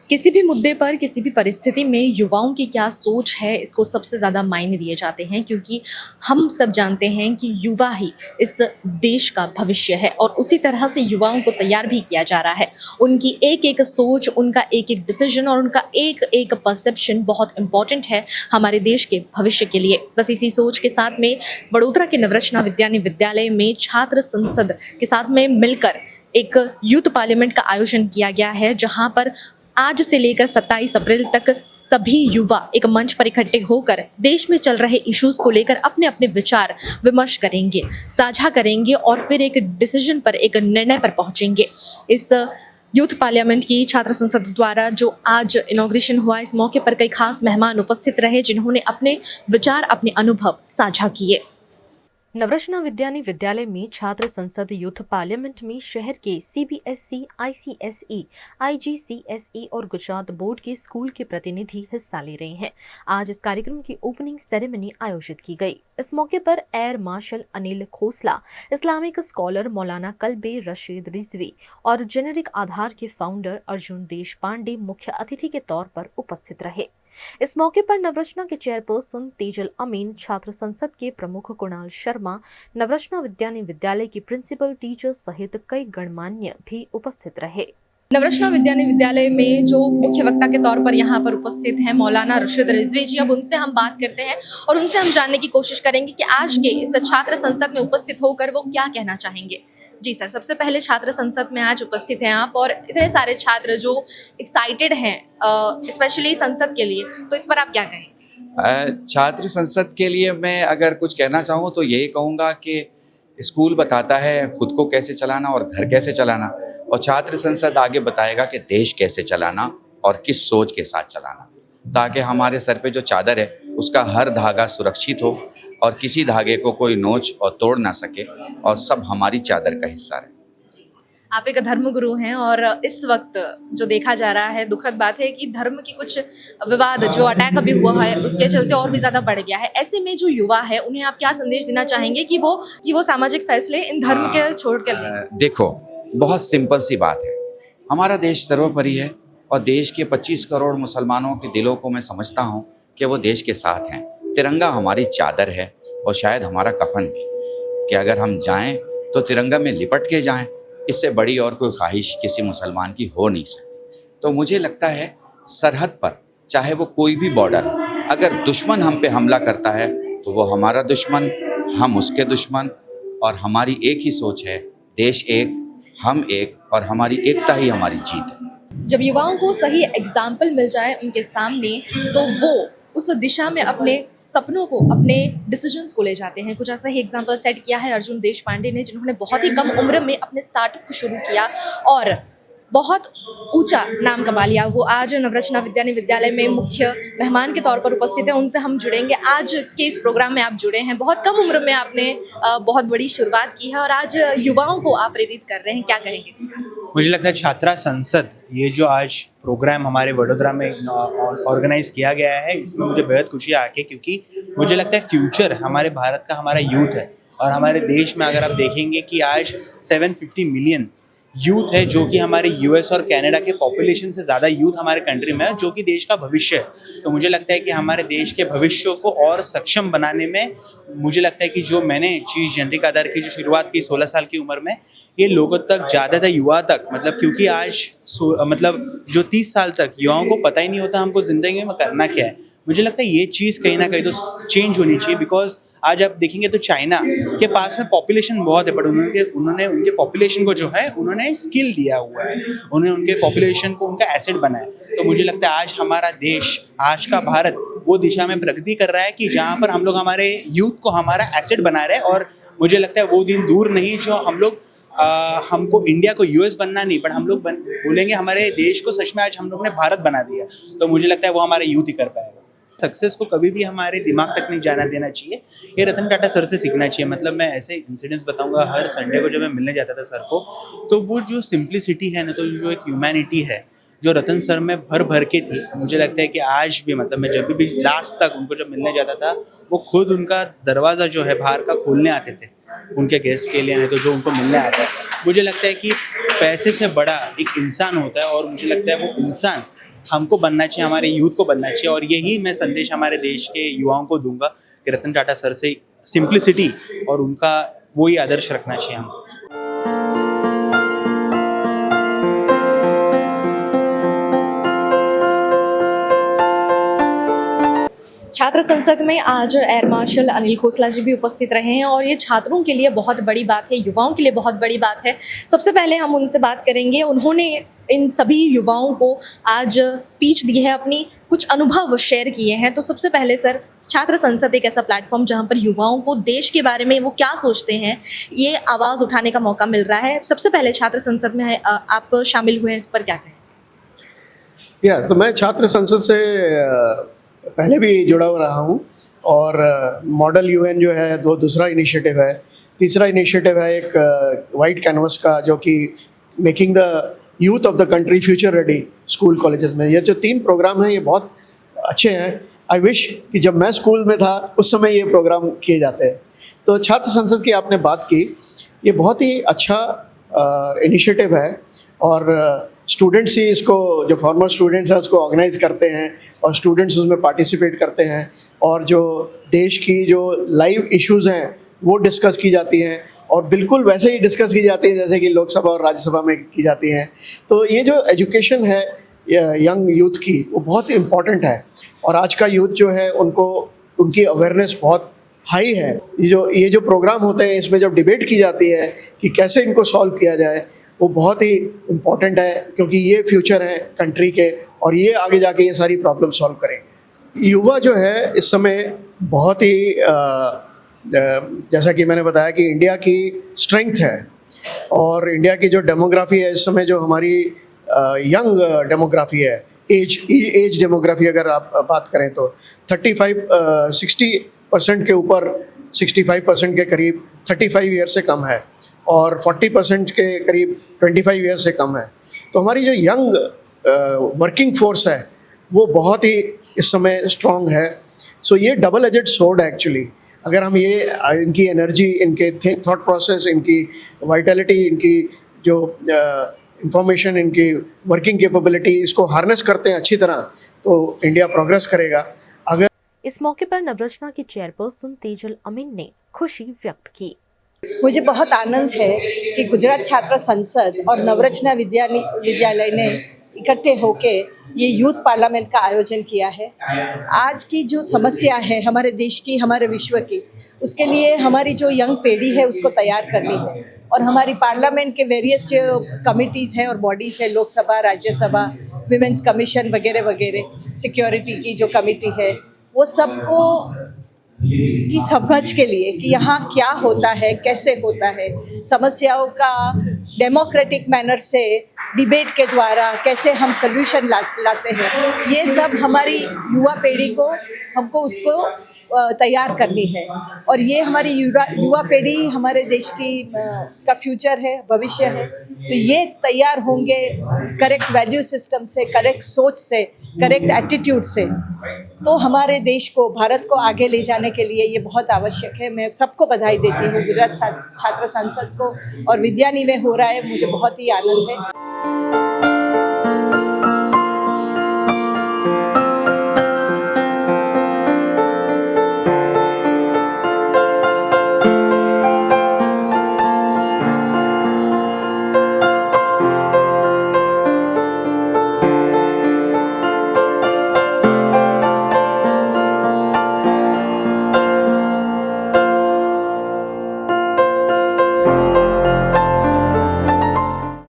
किसी भी मुद्दे पर, किसी भी परिस्थिति में युवाओं की क्या सोच है, इसको सबसे ज़्यादा मायने दिए जाते हैं क्योंकि हम सब जानते हैं कि युवा ही इस देश का भविष्य है और उसी तरह से युवाओं को तैयार भी किया जा रहा है। उनकी एक-एक सोच, उनका एक-एक डिसीज़न और उनका एक-एक परसेप्शन बहुत इम्पोर्टेंट है हमारे देश के भविष्य के लिए। बस इसी सोच के साथ में वडोदरा के नवरचना विद्यानी विद्यालय में छात्र संसद के साथ में मिलकर एक यूथ पार्लियामेंट का आयोजन किया गया है, जहाँ पर आज से लेकर 27 अप्रैल तक सभी युवा एक मंच पर इकट्ठे होकर देश में चल रहे इश्यूज को लेकर अपने अपने विचार विमर्श करेंगे, साझा करेंगे और फिर एक डिसीजन पर, एक निर्णय पर पहुंचेंगे। इस यूथ पार्लियामेंट की छात्र संसद द्वारा जो आज इनॉग्रेशन हुआ, इस मौके पर कई खास मेहमान उपस्थित रहे जिन्होंने अपने विचार, अपने अनुभव साझा किए। नवरचना विद्यानी विद्यालय में छात्र संसद यूथ पार्लियामेंट में शहर के सीबीएसई, आईसीएसई, आईजीसीएसई और गुजरात बोर्ड के स्कूल के प्रतिनिधि हिस्सा ले रहे हैं। आज इस कार्यक्रम की ओपनिंग सेरेमनी आयोजित की गई। इस मौके पर air marshal Anil Khosla, Islamic scholar मौलाना कल्बे रशीद रिजवी और जेनेरिक आधार के फाउंडर अर्जुन देश पांडे मुख्य अतिथि के तौर पर उपस्थित रहे। इस मौके पर नवरचना के चेयरपर्सन तेजल अमीन, छात्र संसद के प्रमुख कुणाल शर्मा, नवरचना विद्यानी विद्यालय की प्रिंसिपल, टीचर सहित कई गणमान्य भी उपस्थित रहे। नवरचना विद्यानी विद्यालय में जो मुख्य वक्ता के तौर पर यहाँ पर उपस्थित हैं मौलाना रशीद रिजवी जी, अब उनसे हम बात करते हैं और उनसे हम जानने की कोशिश करेंगे कि आज के इस छात्र संसद में उपस्थित होकर वो क्या कहना चाहेंगे। जी सर, सबसे पहले छात्र संसद में आज उपस्थित हैं आप और इतने सारे छात्र जो एक्साइटेड हैं स्पेशली संसद के लिए, तो इस पर आप क्या कहेंगे? छात्र संसद के लिए मैं अगर कुछ कहना चाहूँ तो यही कहूँगा कि स्कूल बताता है खुद को कैसे चलाना और घर कैसे चलाना, और छात्र संसद आगे बताएगा कि देश कैसे चलाना और किस सोच के साथ चलाना, ताकि हमारे सर पे जो चादर है उसका हर धागा सुरक्षित हो और किसी धागे को कोई नोच और तोड़ ना सके और सब हमारी चादर का हिस्सा रहे। आप एक धर्मगुरु हैं और इस वक्त जो देखा जा रहा है, दुखद बात है कि धर्म की कुछ विवाद जो अटैक अभी हुआ है उसके चलते और भी ज्यादा बढ़ गया है। ऐसे में जो युवा है उन्हें आप क्या संदेश देना चाहेंगे कि वो सामाजिक फैसले इन धर्म के छोड़ कर लें? देखो, बहुत सिंपल सी बात है, हमारा देश सर्वोपरि है और देश के 25 करोड़ मुसलमानों के दिलों को मैं समझता हूँ कि वो देश के साथ हैं। तिरंगा हमारी चादर है और शायद हमारा कफन भी, कि अगर हम जाएं तो तिरंगा में लिपट के जाएं, इससे बड़ी और कोई ख्वाहिश किसी मुसलमान की हो नहीं सकती। तो मुझे लगता है सरहद पर चाहे वो कोई भी बॉर्डर, अगर दुश्मन हम पे हमला करता है तो वो हमारा दुश्मन, हम उसके दुश्मन, और हमारी एक ही सोच है, देश एक, हम एक, और हमारी एकता ही हमारी जीत है। जब युवाओं को सही एग्जाम्पल मिल जाए उनके सामने तो वो उस दिशा में अपने सपनों को, अपने डिसीजंस को ले जाते हैं। कुछ ऐसा ही एग्जाम्पल सेट किया है अर्जुन देश पांडे ने, जिन्होंने बहुत ही कम उम्र में अपने स्टार्टअप को शुरू किया और बहुत ऊंचा नाम कमा लिया। वो आज नवरचना विद्यानी विद्यालय में मुख्य मेहमान के तौर पर उपस्थित हैं। उनसे हम जुड़ेंगे। आज के इस प्रोग्राम में आप जुड़े हैं, बहुत कम उम्र में आपने बहुत बड़ी शुरुआत की है और आज युवाओं को आप प्रेरित कर रहे हैं, क्या कहेंगे इस पर? मुझे लगता है छात्रा संसद, ये जो आज प्रोग्राम हमारे वडोदरा में ऑर्गेनाइज किया गया है, इसमें मुझे बेहद खुशी आके, क्योंकि मुझे लगता है फ्यूचर हमारे भारत का, हमारा यूथ है। और हमारे देश में अगर आप देखेंगे कि आज 750 मिलियन यूथ है, जो कि हमारे यूएस और कनाडा के पॉपुलेशन से ज़्यादा यूथ हमारे कंट्री में है, जो कि देश का भविष्य है। तो मुझे लगता है कि हमारे देश के भविष्य को और सक्षम बनाने में, मुझे लगता है कि जो मैंने चीज़ जेनेरिक आधार की जो शुरुआत की 16 साल की उम्र में, ये लोगों तक, ज़्यादातर युवा तक, मतलब क्योंकि आज मतलब जो 30 साल तक युवाओं को पता ही नहीं होता हमको ज़िंदगी में करना क्या है। मुझे लगता है ये चीज़ कहीं ना कहीं तो चेंज होनी चाहिए, बिकॉज आज आप देखेंगे तो चाइना के पास में पॉपुलेशन बहुत है, बट उन्होंने उनके पॉपुलेशन को जो है उन्होंने स्किल दिया हुआ है, उन्होंने उनके पॉपुलेशन को उनका एसेट बनाया। तो मुझे लगता है आज हमारा देश, आज का भारत वो दिशा में प्रगति कर रहा है कि जहाँ पर हम लोग हमारे यूथ को हमारा एसेट बना रहे हैं। और मुझे लगता है वो दिन दूर नहीं जो हम लोग हमको इंडिया को यूएस बनना नहीं, बट हम लोग बोलेंगे हमारे देश को सच में आज हम लोग ने भारत बना दिया। तो मुझे लगता है वो हमारा यूथ ही कर पाएगा। सक्सेस को कभी भी हमारे दिमाग तक नहीं जाना देना चाहिए, ये रतन टाटा सर से सीखना चाहिए। मतलब मैं ऐसे इंसिडेंट्स बताऊंगा, हर संडे को जब मैं मिलने जाता था सर को, तो वो जो सिंप्लिसिटी है ना, तो जो एक ह्यूमैनिटी है जो रतन सर में भर भर के थी, मुझे लगता है कि आज भी, मतलब मैं जब भी लास्ट तक उनको जब मिलने जाता था, वो खुद उनका दरवाज़ा जो है बाहर का खोलने आते थे उनके गेस्ट के लिए, नहीं तो जो उनको मिलने आता है। मुझे लगता है कि पैसे से बड़ा एक इंसान होता है, और मुझे लगता है वो इंसान हमको बनना चाहिए, हमारे यूथ को बनना चाहिए। और यही मैं संदेश हमारे देश के युवाओं को दूंगा कि रतन टाटा सर से सिंप्लिसिटी और उनका वही आदर्श रखना चाहिए हमको। छात्र संसद में आज एयर मार्शल अनिल खोसला जी भी उपस्थित रहे हैं और ये छात्रों के लिए बहुत बड़ी बात है, युवाओं के लिए बहुत बड़ी बात है। सबसे पहले हम उनसे बात करेंगे। उन्होंने इन सभी युवाओं को आज स्पीच दी है, अपनी कुछ अनुभव शेयर किए हैं। तो सबसे पहले सर, छात्र संसद एक ऐसा प्लेटफॉर्म जहाँ पर युवाओं को देश के बारे में वो क्या सोचते हैं ये आवाज़ उठाने का मौका मिल रहा है। सबसे पहले छात्र संसद में आप शामिल हुए हैं, इस पर क्या कहें? तो मैं छात्र संसद से पहले भी जुड़ा हुआ रहा हूँ और मॉडल यूएन जो है दूसरा इनिशिएटिव है। तीसरा इनिशिएटिव है एक वाइट कैनवस का, जो कि making the youth of the country future ready school colleges में। ये जो 3 प्रोग्राम हैं ये बहुत अच्छे हैं। आई विश कि जब मैं स्कूल में था उस समय ये प्रोग्राम किए जाते हैं। तो छात्र संसद की आपने बात की, ये बहुत ही अच्छा इनिशिएटिव है और स्टूडेंट्स ही इसको, जो फॉर्मर स्टूडेंट्स हैं उसको ऑर्गेनाइज करते हैं और स्टूडेंट्स उसमें पार्टिसिपेट करते हैं और जो देश की जो लाइव इश्यूज़ हैं वो डिस्कस की जाती हैं और बिल्कुल वैसे ही डिस्कस की जाती हैं जैसे कि लोकसभा और राज्यसभा में की जाती हैं। तो ये जो एजुकेशन है यंग यूथ की, वो बहुत इम्पॉर्टेंट है और आज का यूथ जो है उनको, उनकी अवेयरनेस बहुत हाई है। ये जो प्रोग्राम होते हैं इसमें जब डिबेट की जाती है कि कैसे इनको सॉल्व किया जाए, वो बहुत ही इम्पॉर्टेंट है क्योंकि ये फ्यूचर है कंट्री के और ये आगे जाके ये सारी प्रॉब्लम सॉल्व करेंगे। युवा जो है इस समय बहुत ही जैसा कि मैंने बताया कि इंडिया की स्ट्रेंथ है और इंडिया की जो डेमोग्राफी है इस समय, जो हमारी यंग डेमोग्राफी है, एज डेमोग्राफी अगर आप बात करें तो 60% के ऊपर, 65% के करीब 35 ईयर से कम है और 40% के करीब 25 ईयर से कम है। तो हमारी जो यंग वर्किंग फोर्स है वो बहुत ही इस समय स्ट्रॉन्ग है। सो ये डबल एजेड सोर्ड है एक्चुअली। अगर हम ये इनकी एनर्जी, इनके थॉट प्रोसेस, इनकी वाइटलिटी, इनकी जो इंफॉर्मेशन, इनकी वर्किंग कैपेबिलिटी, इसको हार्नेस करते हैं अच्छी तरह तो इंडिया प्रोग्रेस करेगा। अगर इस मौके पर नवरचना की चेयरपर्सन तेजल अमीन ने खुशी व्यक्त की। मुझे बहुत आनंद है कि गुजरात छात्र संसद और नवरचना विद्यालय ने इकट्ठे होके ये यूथ पार्लियामेंट का आयोजन किया है। आज की जो समस्या है हमारे देश की, हमारे विश्व की, उसके लिए हमारी जो यंग पीढ़ी है उसको तैयार करनी है और हमारी पार्लियामेंट के वेरियस जो कमिटीज़ हैं और बॉडीज़ है, लोकसभा, राज्यसभा, विमेंस कमीशन वगैरह वगैरह, सिक्योरिटी की जो कमिटी है, वो सबको की समझ के लिए कि यहाँ क्या होता है, कैसे होता है, समस्याओं का डेमोक्रेटिक मैनर से डिबेट के द्वारा कैसे हम सोल्यूशन लाते हैं, ये सब हमारी युवा पीढ़ी को, हमको उसको तैयार करनी है। और ये हमारी युवा पीढ़ी हमारे देश की का फ्यूचर है, भविष्य है। तो ये तैयार होंगे करेक्ट वैल्यू सिस्टम से, करेक्ट सोच से, करेक्ट एटीट्यूड से, तो हमारे देश को, भारत को आगे ले जाने के लिए ये बहुत आवश्यक है। मैं सबको बधाई देती हूँ, गुजरात छात्र संसद को, और विद्यानी में हो रहा है, मुझे बहुत ही आनंद है।